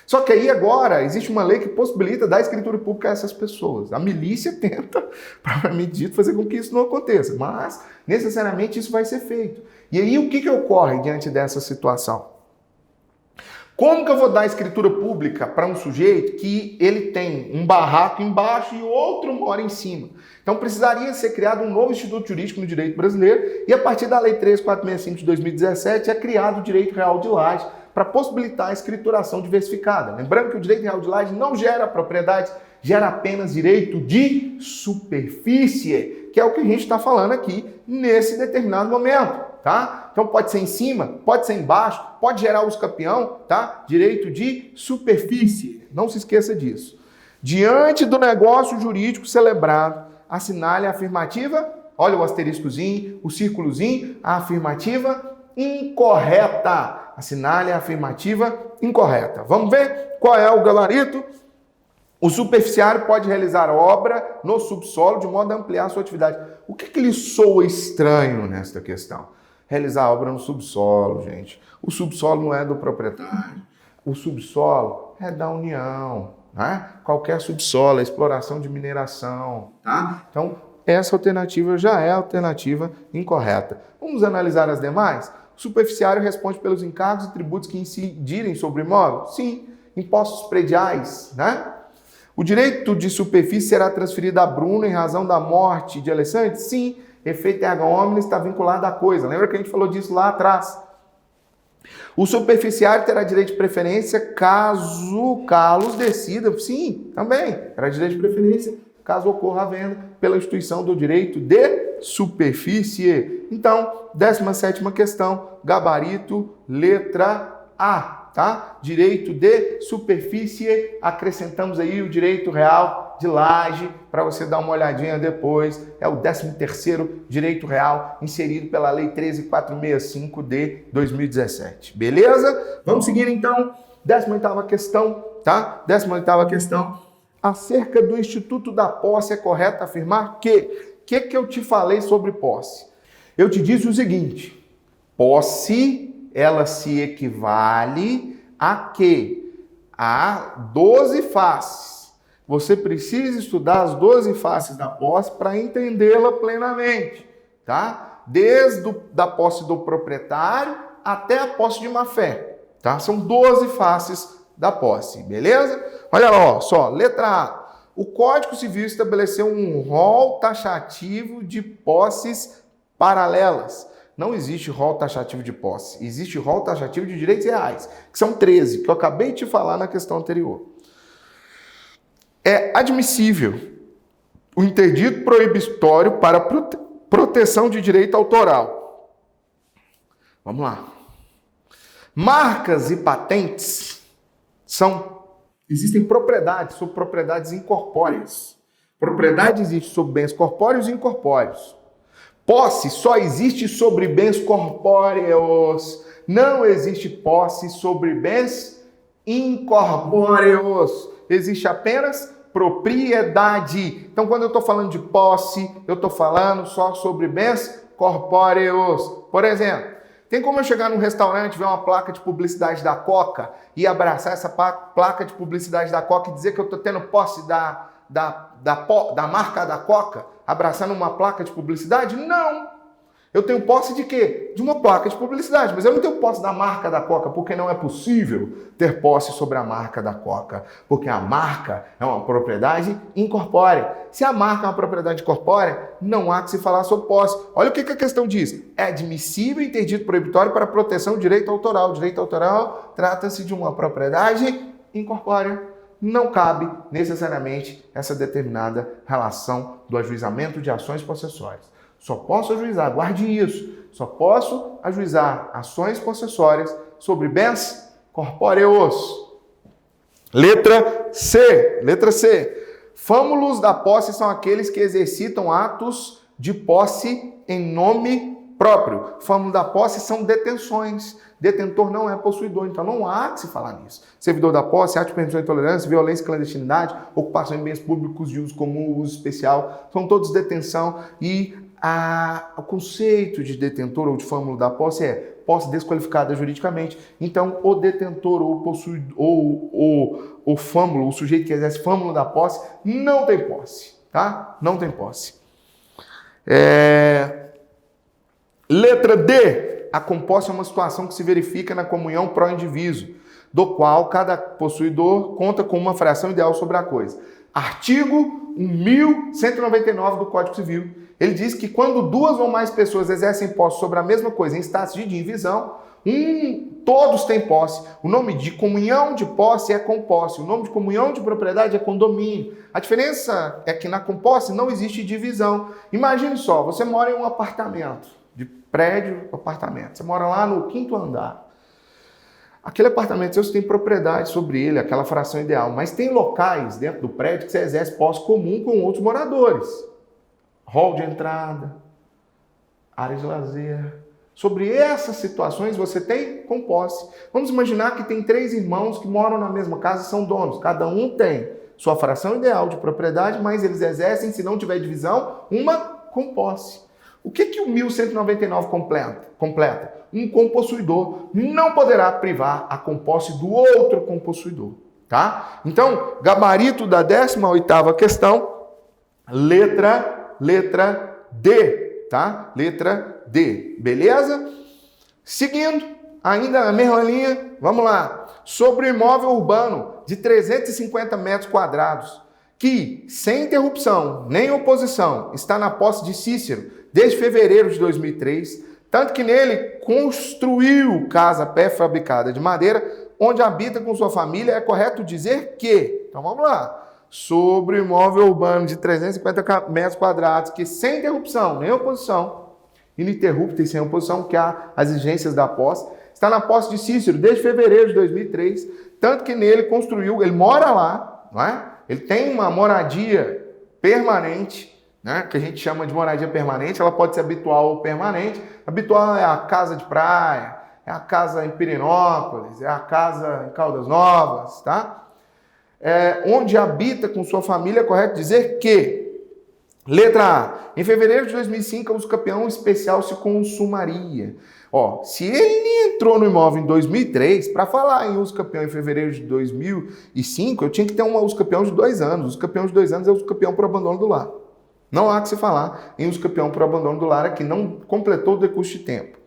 Só que aí agora existe uma lei que possibilita dar escritura pública a essas pessoas. A milícia tenta, propriamente dito, fazer com que isso não aconteça, mas necessariamente isso vai ser feito. E aí o que ocorre diante dessa situação? Como que eu vou dar escritura pública para um sujeito que ele tem um barraco embaixo e outro mora em cima? Então precisaria ser criado um novo instituto jurídico no direito brasileiro e a partir da Lei 13465 de 2017 é criado o Direito Real de Laje para possibilitar a escrituração diversificada. Lembrando que o Direito Real de Laje não gera propriedade, gera apenas direito de superfície, que é o que a gente está falando aqui nesse determinado momento. Tá? Então pode ser em cima, pode ser embaixo, pode gerar uso capião, tá? Direito de superfície. Não se esqueça disso. Diante do negócio jurídico celebrado, assinale a afirmativa, olha o asteriscozinho, o círculozinho, a afirmativa incorreta. Assinale a afirmativa incorreta. Vamos ver qual é o gabarito O superficiário pode realizar obra no subsolo de modo a ampliar a sua atividade. O que lhe soa estranho nesta questão? Realizar obra no subsolo, gente. O subsolo não é do proprietário. O subsolo é da União, né? Qualquer subsolo, a exploração de mineração, tá? Então, essa alternativa já é a alternativa incorreta. Vamos analisar as demais? O superficiário responde pelos encargos e tributos que incidirem sobre o imóvel? Sim. Impostos prediais, né? O direito de superfície será transferido a Bruno em razão da morte de Alessandro? Sim. Efeito erga omnes está vinculado à coisa. Lembra que a gente falou disso lá atrás? O superficiário terá direito de preferência caso Carlos decida. Sim, também. Terá direito de preferência caso ocorra a venda pela instituição do direito de superfície. Então, 17ª questão, gabarito, letra A. Tá? Direito de superfície, acrescentamos aí o direito real de laje, para você dar uma olhadinha depois, é o 13º direito real inserido pela Lei 13.465 de 2017. Beleza? Vamos seguir então, 18ª questão, tá? 18ª questão, acerca do Instituto da Posse, é correto afirmar que eu te falei sobre posse? Eu te disse o seguinte, posse, ela se equivale a quê? A 12 faces. Você precisa estudar as 12 faces da posse para entendê-la plenamente, tá? Desde da posse do proprietário até a posse de má-fé, tá? São 12 faces da posse, beleza? Olha lá, ó, só, letra A. O Código Civil estabeleceu um rol taxativo de posses paralelas. Não existe rol taxativo de posse, existe rol taxativo de direitos reais, que são 13, que eu acabei de te falar na questão anterior. É admissível o interdito proibitório para proteção de direito autoral. Vamos lá. Marcas e patentes existem propriedades sobre propriedades incorpóreas. Propriedade existe sobre bens corpóreos e incorpóreos. Posse só existe sobre bens corpóreos. Não existe posse sobre bens incorpóreos. Existe apenas propriedade. Então, quando eu estou falando de posse, eu estou falando só sobre bens corpóreos. Por exemplo, tem como eu chegar num restaurante, ver uma placa de publicidade da Coca e abraçar essa placa de publicidade da Coca e dizer que eu estou tendo posse da marca da Coca, abraçando uma placa de publicidade? Não! Eu tenho posse de quê? De uma placa de publicidade, mas eu não tenho posse da marca da Coca, porque não é possível ter posse sobre a marca da Coca, porque a marca é uma propriedade incorpórea. Se a marca é uma propriedade incorpórea, não há que se falar sobre posse. Olha o que a questão diz. É admissível interdito proibitório para proteção do direito autoral. O direito autoral trata-se de uma propriedade incorpórea. Não cabe necessariamente essa determinada relação do ajuizamento de ações possessórias. Só posso ajuizar, guarde isso, só posso ajuizar ações possessórias sobre bens corpóreos. Letra C. Fâmulos da posse são aqueles que exercitam atos de posse em nome próprio. Fâmulos da posse são detenções. Detentor não é possuidor, então não há que se falar nisso. Servidor da posse, ato de permissão e intolerância, violência e clandestinidade, ocupação em bens públicos de uso comum, uso especial, são todos detenção e o conceito de detentor ou de fâmulo da posse é posse desqualificada juridicamente. Então, o detentor ou o fâmulo, o sujeito que exerce fâmulo da posse, não tem posse, tá? Não tem posse. Letra D. A composse é uma situação que se verifica na comunhão pró-indiviso, do qual cada possuidor conta com uma fração ideal sobre a coisa. Artigo 1199 do Código Civil. Ele diz que quando duas ou mais pessoas exercem posse sobre a mesma coisa em status de divisão, todos têm posse. O nome de comunhão de posse é composse. O nome de comunhão de propriedade é condomínio. A diferença é que na composse não existe divisão. Imagine só, você mora em um apartamento, de prédio, apartamento. Você mora lá no 5º andar. Aquele apartamento, você tem propriedade sobre ele, aquela fração ideal, mas tem locais dentro do prédio que você exerce posse comum com outros moradores. Hall de entrada, área de lazer. Sobre essas situações você tem com posse. Vamos imaginar que tem 3 irmãos que moram na mesma casa e são donos. Cada um tem sua fração ideal de propriedade, mas eles exercem, se não tiver divisão, uma composse. O que o 1199 completa? Um compossuidor não poderá privar a composse do outro compossuidor, tá? Então, gabarito da 18ª questão, letra D, tá? Letra D, beleza? Seguindo, ainda na mesma linha, vamos lá. Sobre o imóvel urbano de 350 metros quadrados, que, sem interrupção nem oposição, está na posse de Cícero desde fevereiro de 2003, tanto que nele construiu casa pré-fabricada de madeira, onde habita com sua família, é correto dizer que... Então vamos lá. Sobre o imóvel urbano de 350 metros quadrados, que sem interrupção nem oposição, ininterrupta e sem oposição, que há as exigências da posse, está na posse de Cícero desde fevereiro de 2003, tanto que nele construiu, ele mora lá, não é? Ele tem uma moradia permanente, né, que a gente chama de moradia permanente, ela pode ser habitual ou permanente. Habitual é a casa de praia, é a casa em Pirenópolis, é a casa em Caldas Novas, tá? Onde habita com sua família, é correto dizer que, letra A, em fevereiro de 2005, o uso campeão especial se consumaria. Ó, se ele entrou no imóvel em 2003, para falar em uso campeão em fevereiro de 2005, eu tinha que ter um uso campeão de 2 anos. O uso campeão de 2 anos é o uso campeão por abandono do lar. Não há que se falar em uso campeão por abandono do lar que não completou o decurso de tempo.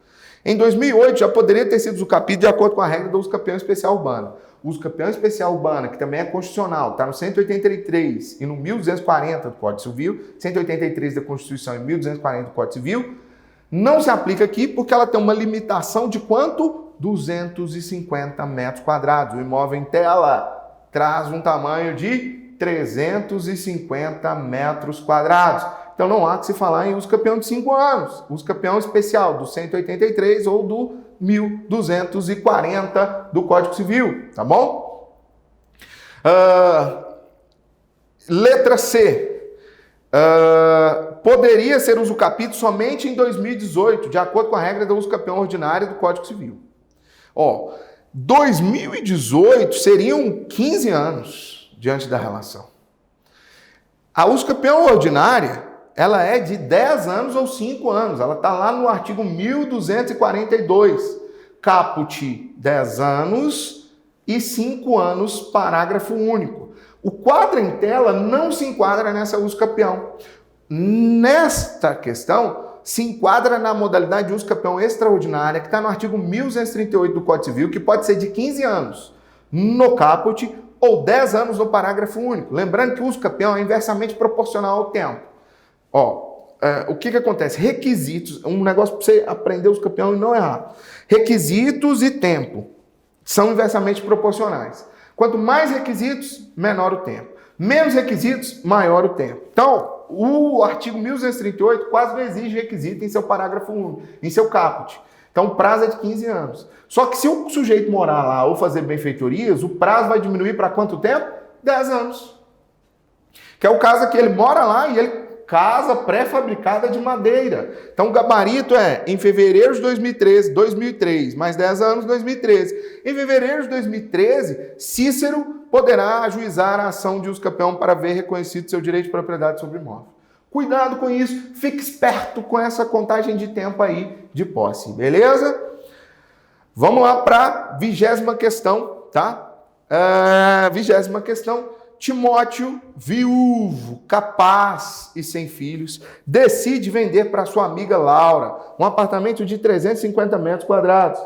Em 2008, já poderia ter sido usucapido de acordo com a regra do uso campeão especial urbano. O uso campeão especial urbano, que também é constitucional, está no 183 e no 1240 do Código Civil, 183 da Constituição e 1240 do Código Civil, não se aplica aqui porque ela tem uma limitação de quanto? 250 metros quadrados. O imóvel em tela traz um tamanho de 350 metros quadrados. Então não há que se falar em uso campeão de 5 anos. Uso campeão especial do 183 ou do 1240 do Código Civil, tá bom? Letra C. Poderia ser usucapido somente em 2018, de acordo com a regra do uso campeão ordinário do Código Civil. Ó, 2018 seriam 15 anos diante da relação. A uso campeão ordinária, ela é de 10 anos ou 5 anos. Ela está lá no artigo 1242. Caput, 10 anos e 5 anos, parágrafo único. O quadro em tela não se enquadra nessa uso campeão. Nesta questão, se enquadra na modalidade de uso campeão extraordinária, que está no artigo 1238 do Código Civil, que pode ser de 15 anos no caput ou 10 anos no parágrafo único. Lembrando que o uso campeão é inversamente proporcional ao tempo. O que acontece? Requisitos, um negócio para você aprender o uso campeão e não errar. Requisitos e tempo são inversamente proporcionais. Quanto mais requisitos, menor o tempo. Menos requisitos, maior o tempo. Então, o artigo 1238 quase não exige requisito em seu parágrafo único, em seu caput. Então, o prazo é de 15 anos. Só que se o sujeito morar lá ou fazer benfeitorias, o prazo vai diminuir para quanto tempo? 10 anos. Que é o caso que ele mora lá e ele casa pré-fabricada de madeira. Então, o gabarito é em fevereiro de 2003, mais 10 anos, 2013. Em fevereiro de 2013, Cícero poderá ajuizar a ação de uso campeão para ver reconhecido seu direito de propriedade sobre o imóvel. Cuidado com isso, fique esperto com essa contagem de tempo aí de posse, beleza? Vamos lá para a 20ª questão, tá? 20ª questão. Timóteo, viúvo, capaz e sem filhos, decide vender para sua amiga Laura um apartamento de 350 metros quadrados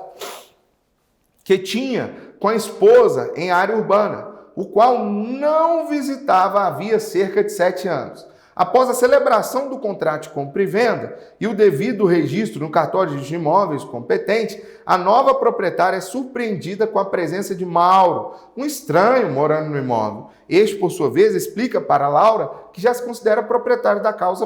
que tinha com a esposa em área urbana, o qual não visitava havia cerca de 7 anos. Após a celebração do contrato de compra e venda e o devido registro no cartório de imóveis competente, a nova proprietária é surpreendida com a presença de Mauro, um estranho morando no imóvel. Este, por sua vez, explica para Laura que já se considera proprietário da casa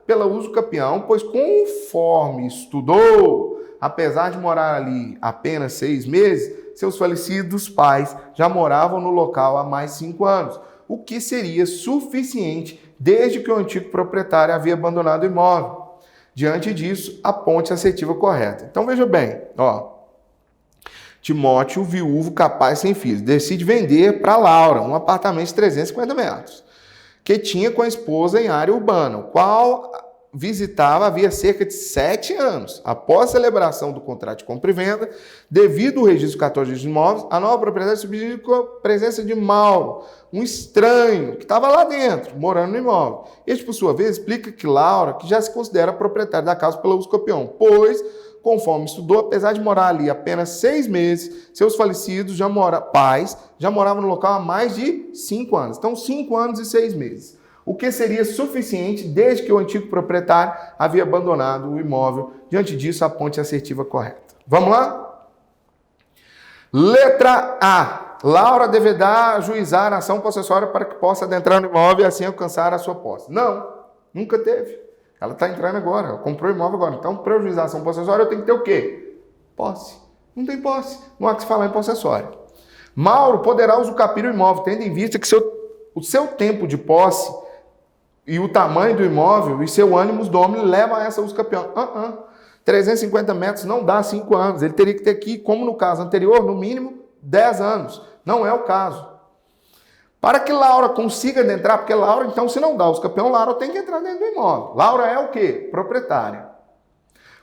pela uso campeão, pois conforme estudou, apesar de morar ali apenas 6 meses, seus falecidos pais já moravam no local há mais 5 anos. O que seria suficiente desde que o antigo proprietário havia abandonado o imóvel. Diante disso, aponte a assertiva correta. Então, veja bem, Timóteo, viúvo, capaz, sem filhos, decide vender para Laura um apartamento de 350 metros, que tinha com a esposa em área urbana, o qual visitava havia cerca de 7 anos. Após a celebração do contrato de compra e venda, devido ao registro cartório de imóveis, a nova propriedade subsidiou com a presença de Mauro, um estranho que estava lá dentro, morando no imóvel. Este, por sua vez, explica que Laura, que já se considera proprietária da casa pelo uso copião, pois, conforme estudou, apesar de morar ali apenas 6 meses, seus falecidos pais já moravam no local há mais de 5 anos. Então, 5 anos e 6 meses. O que seria suficiente desde que o antigo proprietário havia abandonado o imóvel. Diante disso, a ponte assertiva correta. Vamos lá? Letra A. Laura deverá ajuizar a ação possessória para que possa adentrar no imóvel e assim alcançar a sua posse. Não, nunca teve. Ela está entrando agora, ela comprou o imóvel agora. Então, para ajuizar a ação possessória, eu tenho que ter o quê? Posse. Não tem posse. Não há que se falar em possessória. Mauro poderá usucapir o imóvel, tendo em vista que o seu tempo de posse e o tamanho do imóvel e seu ânimo domini levam a essa usucapião. 350 metros não dá 5 anos. Ele teria que ter aqui, como no caso anterior, no mínimo 10 anos. Não é o caso. Para que Laura consiga adentrar, porque Laura, então, se não dá usucapião, Laura tem que entrar dentro do imóvel. Laura é o quê? Proprietária.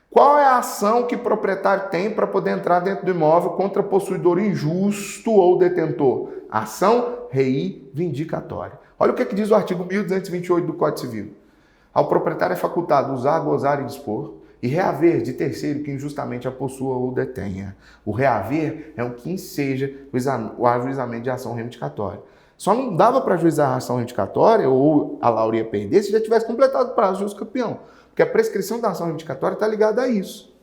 Qual é a ação que o proprietário tem para poder entrar dentro do imóvel contra possuidor injusto ou detentor? Ação reivindicatória. Olha o que diz o artigo 1228 do Código Civil. Ao proprietário é facultado usar, gozar e dispor e reaver de terceiro que injustamente a possua ou detenha. O reaver é o que enseja o ajuizamento de ação reivindicatória. Só não dava para ajuizar a ação reivindicatória ou a Laura ia perder se já tivesse completado o prazo de usucapião. Porque a prescrição da ação reivindicatória está ligada a isso.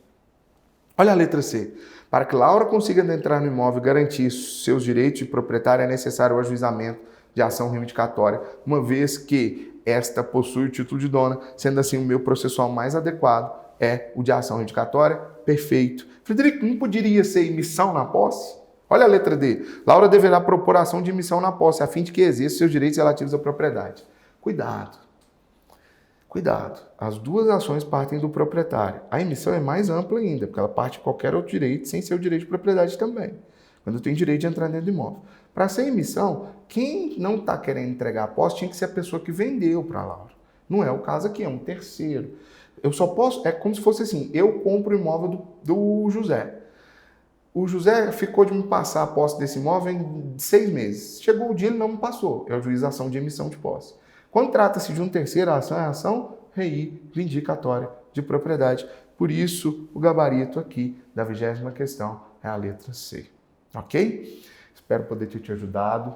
Olha a letra C. Para que Laura consiga entrar no imóvel e garantir seus direitos de proprietário, é necessário o ajuizamento de ação reivindicatória, uma vez que esta possui o título de dona, sendo assim o meu processual mais adequado é o de ação reivindicatória. Perfeito. Frederico, não poderia ser emissão na posse? Olha a letra D. Laura deverá propor ação de emissão na posse, a fim de que exerça seus direitos relativos à propriedade. Cuidado. Cuidado. As duas ações partem do proprietário. A emissão é mais ampla ainda, porque ela parte de qualquer outro direito, sem ser o direito de propriedade também. Quando tem direito de entrar dentro do imóvel. Para ser emissão, quem não está querendo entregar a posse tinha que ser a pessoa que vendeu para a Laura. Não é o caso aqui, é um terceiro. Eu só posso, é como se fosse assim, eu compro o imóvel do José. O José ficou de me passar a posse desse imóvel em 6 meses. Chegou o dia, ele não me passou. É a ajuização de emissão de posse. Quando trata-se de um terceiro, a ação é a ação reivindicatória de propriedade. Por isso, o gabarito aqui da 20ª questão é a letra C. Ok? Espero poder ter te ajudado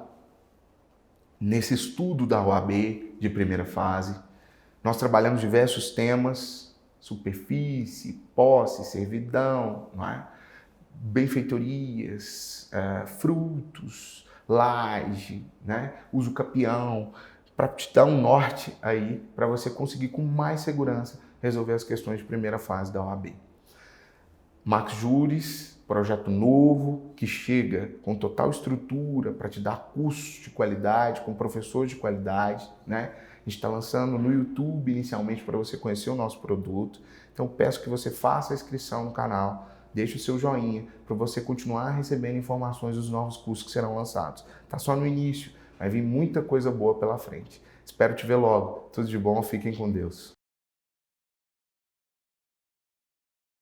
nesse estudo da OAB de primeira fase. Nós trabalhamos diversos temas: superfície, posse, servidão, não é? Benfeitorias, frutos, laje, né? Usucapião, para te dar um norte aí, para você conseguir com mais segurança resolver as questões de primeira fase da OAB. Max Juris, projeto novo, que chega com total estrutura para te dar cursos de qualidade, com professores de qualidade, né? A gente está lançando no YouTube inicialmente para você conhecer o nosso produto. Então peço que você faça a inscrição no canal, deixe o seu joinha para você continuar recebendo informações dos novos cursos que serão lançados. Está só no início, vai vir muita coisa boa pela frente. Espero te ver logo. Tudo de bom, fiquem com Deus.